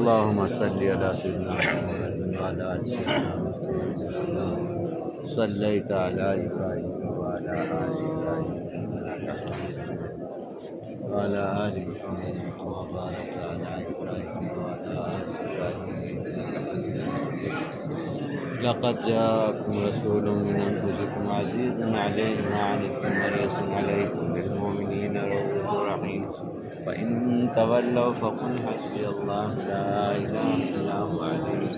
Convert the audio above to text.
अल्लाहुम्मा सल्लि अला सय्यिदिना मुहम्मद व अला आलि सय्यिदिना सल्लैता अला इब्राहीम व अला आलि इब्राहीम व अला आलि मुहम्मद व बारिक अला इब्राहीम व अला आलि इब्राहीम लक़द जाअकुम रसूलुम मिन अनफुसिकुम अज़ीज़ुन अलैहि मा अनित्तुम हरीसुन अलैकुम बिल-मुमिनीना रऊफ़ुर रहीम फ़इन तवल्लव फ़क़ुल हस्बियल्लाहु ला इलाहा इल्ला हुवा अलैहि